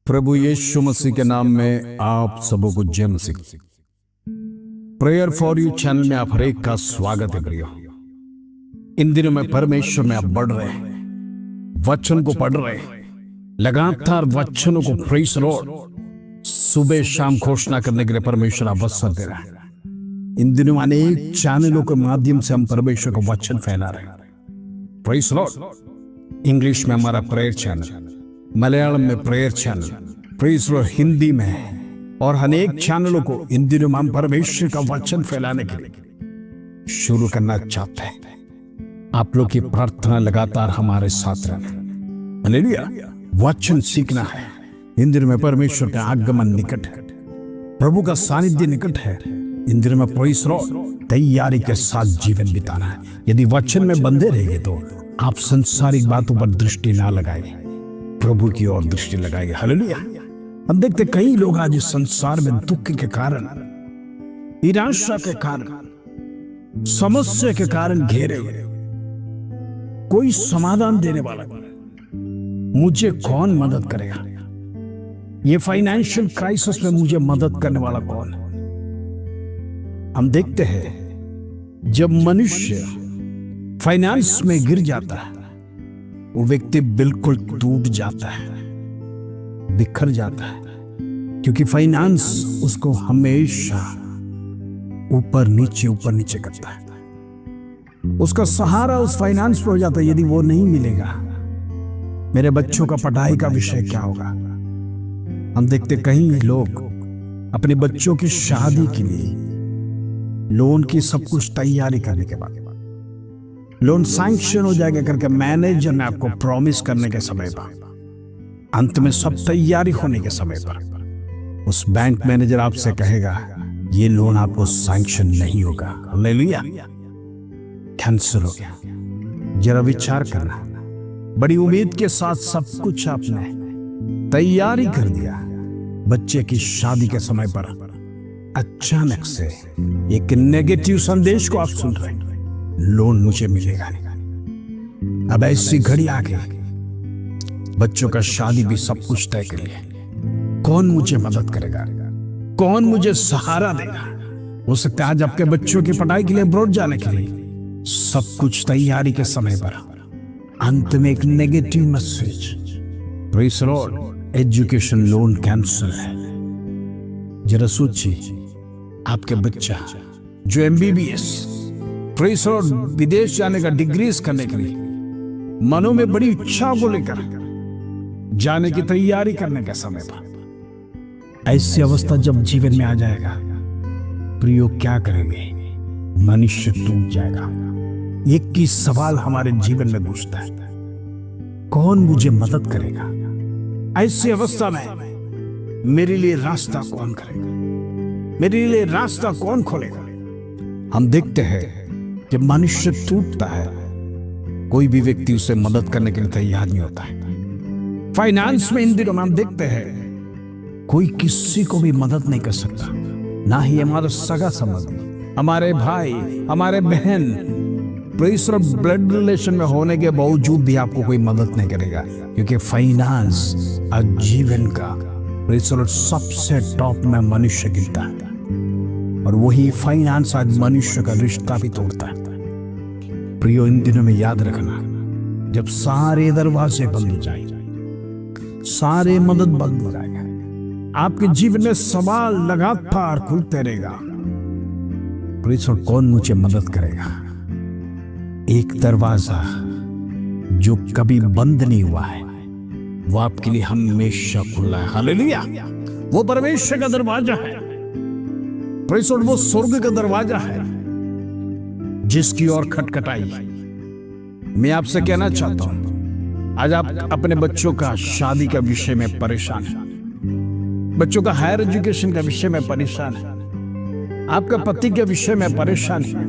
प्रभु यीशु मसीह के नाम में आप सबों को जय मसीह। प्रेयर फॉर यू चैनल में आप हरेक का स्वागत है प्रियो। इन दिनों में परमेश्वर में आप बढ़ रहे हैं, वचन को पढ़ रहे हैं, लगातार वचनों को प्रेज़ लॉर्ड सुबह शाम घोषणा करने के लिए परमेश्वर आप अवसर दे रहा है। इन दिनों अनेक चैनलों के माध्यम से हम परमेश्वर का वचन फैला रहे हैं। Praise Lord. इंग्लिश में हमारा प्रेयर चैनल, मलयालम में prayer channel, praise Lord Hindi में, और अनेक चैनलों को इन दिनों में हम परमेश्वर का वचन फैलाने के लिए शुरू करना चाहते हैं। आप लोग की प्रार्थना लगातार हमारे साथ रहे। हालेलुया। वचन सीखना है। इन दिनों में परमेश्वर का आगमन निकट है, प्रभु का सानिध्य निकट है। इन दिनों में प्रेज़ लॉर्ड तैयारी के साथ जीवन बिताना है। यदि वचन में बंधे रहेंगे तो आप संसारिक बातों पर दृष्टि ना लगाए, प्रभु की ओर दृष्टि लगाएंगे। हालेलुया। हम देखते कई लोग आज इस संसार में दुख के कारण, निराशा के कारण, समस्या के कारण घेरे हुए, कोई समाधान देने वाला नहीं। मुझे कौन मदद करेगा? ये फाइनेंशियल क्राइसिस में मुझे मदद करने वाला कौन? हम देखते हैं जब मनुष्य फाइनेंस में गिर जाता है, वो व्यक्ति बिल्कुल टूट जाता है, बिखर जाता है, क्योंकि फाइनेंस उसको हमेशा ऊपर नीचे करता है। उसका सहारा उस फाइनेंस पर हो जाता है। यदि वो नहीं मिलेगा, मेरे बच्चों का पढ़ाई का विषय क्या होगा? हम देखते कई लोग अपने बच्चों की शादी के लिए लोन की सब कुछ तैयारी करने के बाद लोन सैंक्शन हो जाएगा करके मैनेजर ने आपको प्रॉमिस करने के समय पर, अंत में सब तैयारी होने के समय पर उस बैंक मैनेजर आपसे कहेगा ये लोन आपको सैंक्शन नहीं होगा। हालेलुया। कैंसिल हो गया। जरा विचार करना, बड़ी उम्मीद के साथ सब कुछ आपने तैयारी कर दिया, बच्चे की शादी के समय पर अचानक से एक नेगेटिव संदेश को आप सुन रहे हैं, लोन मुझे मिलेगा नहीं। अब ऐसी घड़ी आ गई, बच्चों का शादी भी सब कुछ तय कर लिया। कौन मुझे मदद करेगा? कौन मुझे सहारा देगा? हो सकता है आज आपके बच्चों की पढ़ाई के लिए अब्रॉड जाने के लिए सब कुछ तैयारी के समय पर अंत में एक negative message, praise Lord, education loan cancel है। जरा सोचिए, आपके बच्चा जो MBBS, प्रेज़ लॉर्ड, विदेश जाने का डिग्रीज करने के लिए मनों में बड़ी इच्छा को लेकर जाने की तैयारी करने के समय पर ऐसी अवस्था जब जीवन में आ जाएगा, प्रियो क्या करेंगे? मनुष्य टूट जाएगा। एक ही सवाल हमारे जीवन में घुसता है, कौन मुझे मदद करेगा? ऐसी अवस्था में मेरे लिए रास्ता कौन करेगा? मेरे लिए रास्ता कौन खोलेगा? हम देखते हैं कि मनुष्य टूटता है, कोई भी व्यक्ति उसे मदद करने के लिए तैयार नहीं होता है। फाइनेंस में इन दिनों में हम देखते हैं कोई किसी को भी मदद नहीं कर सकता, ना ही हमारा सगा संबंधी, हमारे भाई, हमारे बहन, प्रेज़ लॉर्ड, ब्लड रिलेशन में होने के बावजूद भी आपको कोई मदद नहीं करेगा, क्योंकि फाइनेंस जीवन का, प्रेज़ लॉर्ड, सबसे टॉप में मनुष्य गिरता है, और वही फाइनेंस आज मनुष्य का रिश्ता भी तोड़ता है। प्रियो, इन दिनों में याद रखना, जब सारे दरवाजे बंद हो जाएंगे, सारे मदद बंद हो जाएगा, आपके जीवन में सवाल लगातार खुलते रहेगा। प्रेज़ लॉर्ड, कौन मुझे मदद करेगा? एक दरवाजा जो कभी बंद नहीं हुआ है, वो आपके लिए हमेशा खुला है। हालेलुया। वो परमेश्वर का दरवाजा है, प्रेज़ लॉर्ड, वो स्वर्ग का दरवाजा है जिसकी ओर खटखटाई। मैं आपसे कहना चाहता हूं, आज आप अपने बच्चों का शादी का विषय में परेशान हैं, बच्चों का हायर एजुकेशन का विषय में परेशान है, आपका पति के विषय में परेशान है,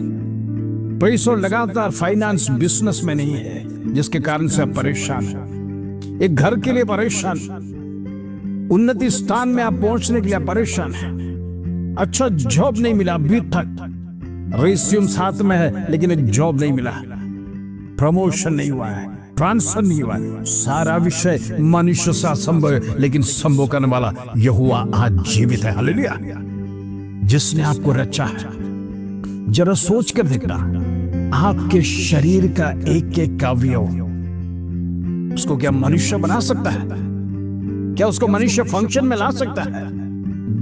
प्रेज़ लॉर्ड, लगातार फाइनेंस बिजनेस में नहीं है जिसके कारण से आप परेशान हैं, एक घर के लिए परेशान, उन्नति स्थान में आप पहुंचने के लिए परेशान हैं, अच्छा जॉब नहीं मिला अभी तक, रिज्यूम साथ में है लेकिन एक जॉब नहीं मिला, प्रमोशन नहीं हुआ है, ट्रांसफर नहीं हुआ। सारा विषय मनुष्य से असंभव है, लेकिन संभव करने वाला यहोवा आज जीवित है। हालेलुया। जिसने आपको रचा है, जरा सोच कर देखना, आपके शरीर का एक एक अवयव, उसको क्या मनुष्य बना सकता है? क्या उसको मनुष्य फंक्शन में ला सकता है?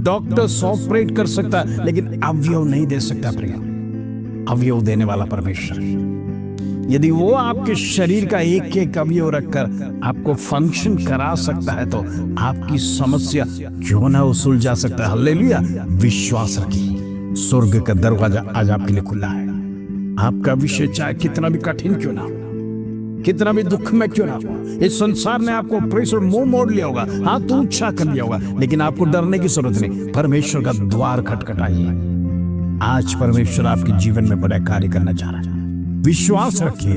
डॉक्टर ऑपरेट कर सकता है, लेकिन अवयव नहीं दे सकता। प्रिय, अवयव देने वाला परमेश्वर, यदि वो आपके शरीर का एक एक अवयव रखकर आपको फंक्शन करा सकता है, तो आपकी समस्या क्यों ना सुलझा सकता है। हालेलुया। विश्वास रखिए, स्वर्ग का दरवाजा आज आपके लिए खुला है। आपका विषय चाहे कितना भी कठिन क्यों ना हो, कितना भी दुख में क्यों ना हो, इस संसार ने आपको प्रेशर मुंह मोड़ लिया होगा, हाथ ऊंचा कर लिया होगा, लेकिन आपको डरने की जरूरत नहीं। परमेश्वर का द्वार खटखटाइए। आज परमेश्वर आपके जीवन में बड़ा कार्य करना चाह रहा है। विश्वास रखिए,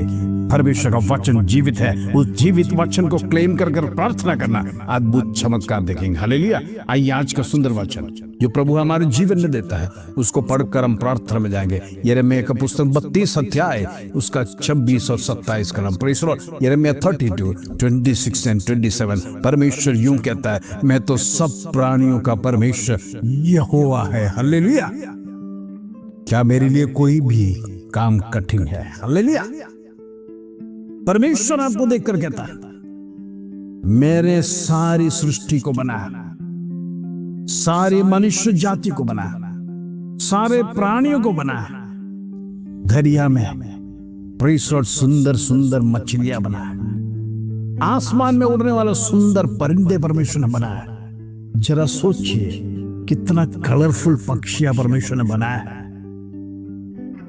परमेश्वर का वचन जीवित है। उस जीवित वचन को क्लेम कर प्रार्थना करना, अद्भुत चमत्कार देखेंगे। हालेलुया। आइए आज का सुंदर वचन जो प्रभु हमारे जीवन में देता है, उसको पढ़कर हम प्रार्थना में जाएंगे। यिर्मयाह का पुस्तक 32 अध्याय, उसका 26 और 27 का नाम। Praise the Lord. यिर्मयाह 32, 26 और 27। परमेश्वर यूं कहता है, मैं तो सब प्राणियों का परमेश्वर यहोवा है। हालेलुया। क्या मेरे लिए कोई भी काम कठिन है? हालेलुया। परमेश्वर आपको देखकर कहता है, मेरे सारी सृष्टि को बनाया, सारी मनुष्य जाति को बनाया, सारे प्राणियों को बनाया, दरिया में प्रेषण सुंदर सुंदर मछलियां बनाया, आसमान में उड़ने वाला सुंदर परिंदे परमेश्वर ने बनाया। जरा सोचिए कितना कलरफुल पक्षियां परमेश्वर ने बनाया है।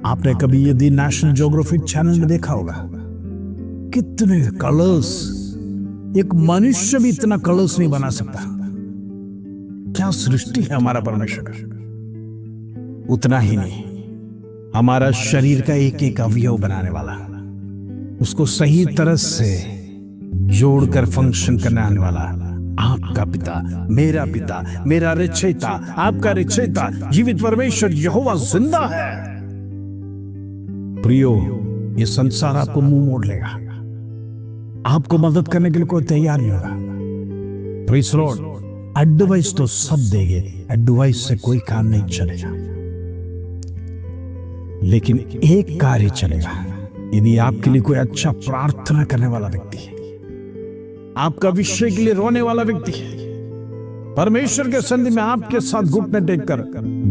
आपने कभी यदि नेशनल ज्योग्राफिक चैनल में देखा होगा, कितने कलर्स, एक मनुष्य भी इतना कलर्स नहीं बना सकता। क्या सृष्टि है हमारा परमेश्वर का। उतना ही नहीं, हमारा शरीर का एक एक अवयव बनाने वाला, उसको सही तरह से जोड़कर फंक्शन करने आने वाला आपका पिता, मेरा रचयिता, आपका रचयिता, जीवित परमेश्वर यहोवा जिंदा है। प्रियो, ये संसार आपको मुंह मोड़ लेगा, आपको मदद करने के लिए कोई तैयार नहीं होगा। Praise the Lord. एडवाइस तो सब देंगे, एडवाइस से कोई काम नहीं चलेगा, लेकिन एक कार्य चलेगा। यदि आपके लिए कोई अच्छा प्रार्थना करने वाला व्यक्ति है, आपका विषय के लिए रोने वाला व्यक्ति है, परमेश्वर के सन्निधि में आपके साथ घुटने टेककर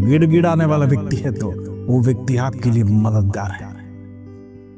गिड़गिड़ाने वाला व्यक्ति है, तो वो व्यक्ति आपके लिए मददगार है।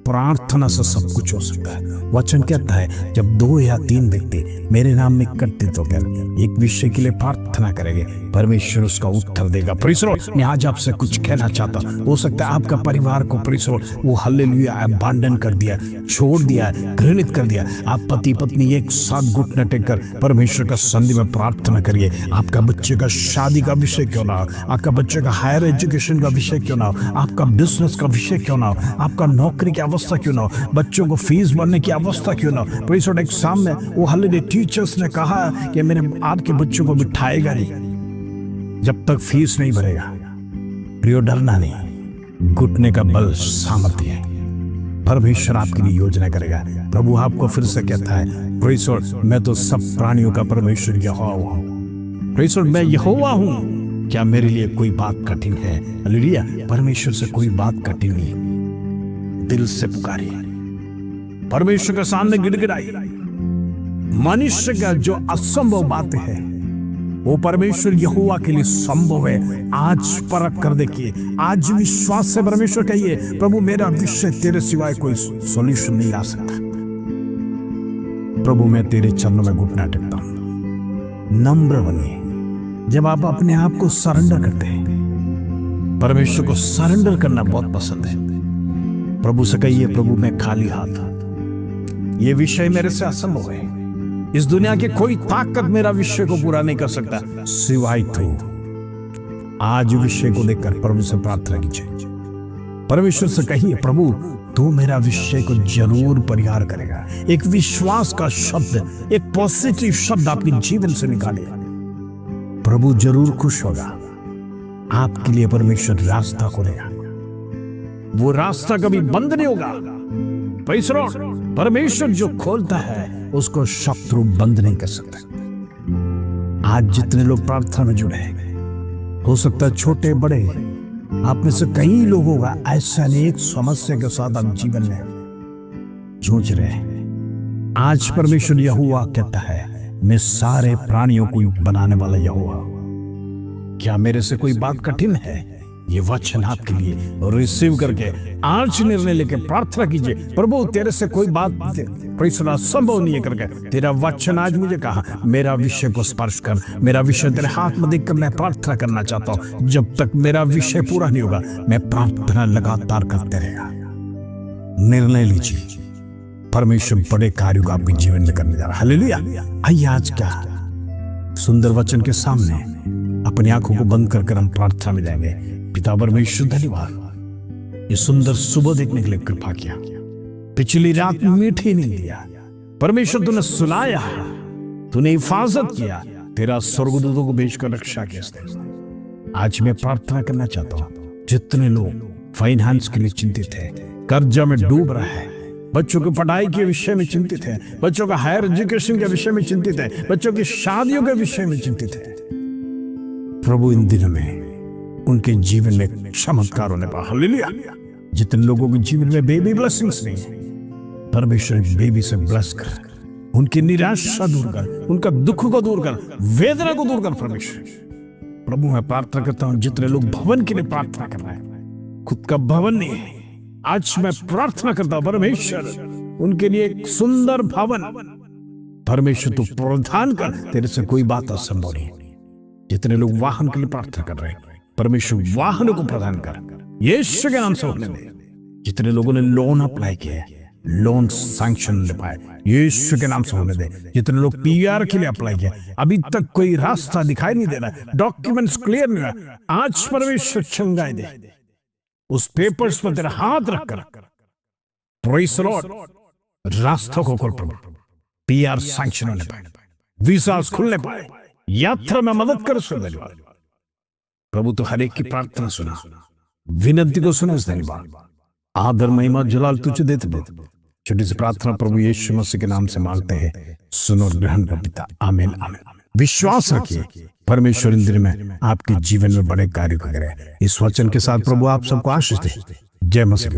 प्रार्थना से सब कुछ हो सकता है। वचन कहता है, जब 2 या 3 व्यक्ति मेरे नाम में एकत्रित होकर एक विषय के लिए प्रार्थना करेंगे, परमेश्वर उसका उत्तर देगा। Praise the Lord. मैं आज आपसे कुछ कहना चाहता हूं। हो सकता है आपका परिवार को प्रेज़ द लॉर्ड वो हालेलुया अबैंडन कर दिया, छोड़ दिया, घृणित कर दिया। आप पति पत्नी एक साथ घुटने टेककर परमेश्वर का सन्निधि में प्रार्थना करिए। आपका बच्चे का शादी का विषय क्यों ना हो, आपका बच्चे का हायर एजुकेशन का विषय क्यों ना हो, आपका बिजनेस का विषय क्यों ना हो, आपका नौकरी की अवस्था क्यों ना हो, बच्चों को फीस भरने की अवस्था क्यों ना हो। Praise the Lord. एग्जाम में वो हालेलुया टीचर्स ने कहा कि मेरे आपके बच्चों को बिठाएगा नहीं जब तक फीस नहीं भरेगा। प्रियो, डरना नहीं, घुटने का बल सामर्थ्य है। परमेश्वर आपके लिए योजना करेगा। प्रभु आपको फिर से कहता है, प्रेज़ द लॉर्ड, मैं तो सब प्राणियों का परमेश्वर यहोवा हूं। प्रेज़ द लॉर्ड, मैं यहोवा हूं। क्या मेरे लिए कोई बात कठिन है? हालेलुया। परमेश्वर से कोई बात कठिन नहीं। दिल से पुकारिए, परमेश्वर के सामने गिड़गिड़ाइए। मनुष्य का जो असंभव बात है, वो परमेश्वर यहोवा के लिए संभव है। आज परख कर देखिए, आज विश्वास से परमेश्वर कहिए, प्रभु मेरा विषय तेरे सिवाय कोई सॉल्यूशन नहीं ला सकता। प्रभु मैं तेरे चरणों में घुटना टेकता हूं। नम्र बनिए। जब आप अपने आप को सरेंडर करते हैं, परमेश्वर को सरेंडर करना बहुत पसंद है। प्रभु से कहिए, प्रभु मैं खाली हाथ, ये विषय मेरे से असंभव है। इस दुनिया की कोई ताकत मेरा विषय को पूरा नहीं कर सकता सिवाय तू। आज विषय को देखकर प्रभु से प्रार्थना कीजिए। परमेश्वर से कहिए, प्रभु तू मेरा विषय को जरूर परिहार करेगा। एक विश्वास का शब्द, एक पॉजिटिव शब्द आपके जीवन से निकाले। प्रभु जरूर खुश होगा। आपके लिए परमेश्वर रास्ता खोलेगा। वो रास्ता कभी बंद नहीं होगा। Praise the Lord. परमेश्वर जो खोलता है उसको शत्रु बंद नहीं कर सकता। आज जितने लोग प्रार्थना में जुड़े हैं, हो सकता है छोटे बड़े, आप में से कई लोगों का ऐसा अनेक समस्या के साथ आप जीवन में जूझ रहे हैं। आज परमेश्वर यहोवा कहता है, मैं सारे प्राणियों को बनाने वाला यहोवा। क्या मेरे से कोई बात कठिन है? ये वचन आपके लिए रिसीव करके आज निर्णय लेके प्रार्थना कीजिए, प्रभु तेरे से कोई बात संभव नहीं है करके तेरा वचन आज मुझे कहा, मेरा विषय को स्पर्श कर, मेरा विषय तेरे हाथ में देख कर मैं प्रार्थना करना चाहता हूं। जब तक मेरा विषय पूरा नहीं होगा मैं प्रार्थना लगातार करते रहेगा। निर्णय लीजिए, परमेश्वर बड़े कार्यों को आपके जीवन में करने जा रहा है। हालेलुया। आइए आज क्या सुंदर वचन के सामने अपनी आंखों को बंद कर हम प्रार्थना में जाएंगे। पिता परमेश्वर धन्यवाद, ये सुंदर सुबह देखने के लिए कृपा किया। पिछली रात मीठी नींद दिया परमेश्वर, तूने सुलाया, तूने हिफाजत किया, तेरा स्वर्गदूतों को भेजकर रक्षा किया। आज मैं प्रार्थना करना चाहता हूं, जितने लोग फाइनेंस के लिए चिंतित है, कर्जा में डूब रहा है, बच्चों की पढ़ाई के विषय में चिंतित है, बच्चों का हायर एजुकेशन के विषय में चिंतित है, बच्चों की शादियों के विषय में चिंतित है, प्रभु इन दिनों में उनके जीवन में चमत्कार होने पर। हालेलुया। जितने लोगों के जीवन में बेबी ब्लेसिंग्स नहीं, परमेश्वर बेबी से ब्लेस कर, उनकी निराशा दूर कर, उनका दुख को दूर कर, वेदना को दूर कर। परमेश्वर प्रभु मैं प्रार्थना करता हूं, जितने लोग भवन के लिए प्रार्थना कर रहे हैं, खुद का भवन नहीं है, आज मैं प्रार्थना करता हूं परमेश्वर उनके लिए एक सुंदर भवन परमेश्वर तू प्रदान कर, तेरे से कोई बात असंभव नहीं। जितने लोग वाहन के लिए प्रार्थना कर रहे हैं, परमेश्वर वाहनों को प्रदान कर, यीशु के नाम से होने दे। जितने लोगों ने लोन अप्लाई किया, लोन सैंक्शन ले पाए, यीशु के नाम से होने दे। जितने लोग पीआर के लिए अप्लाई किया, अभी तक कोई रास्ता दिखाई नहीं दे रहा, डॉक्यूमेंट्स क्लियर नहीं हुआ, आज परमेश्वर चंगाई दे। उस पेपर्स पर तेरा हाथ रखकर प्रेज़ द लॉर्ड, रास्तों को खोल प्रभु, पीआर सैंक्शन होने पाए, वीसास खुलने पाए, यात्रा में मदद कर। धन्यवाद प्रभु, तो हर एक की प्रार्थना सुना, विनती को सुना। धन्यवाद, आदर महिमा जलाल तुझे देते देते छोटी सी प्रार्थना प्रभु यीशु मसीह के नाम से मांगते हैं, सुनो ग्रहण कर पिता। आमीन आमीन। विश्वास रखिए, परमेश्वर इन दिनों में आपके जीवन में बड़े कार्य करे। इस वचन के साथ प्रभु आप सबको आशीष दे। जय मसीह।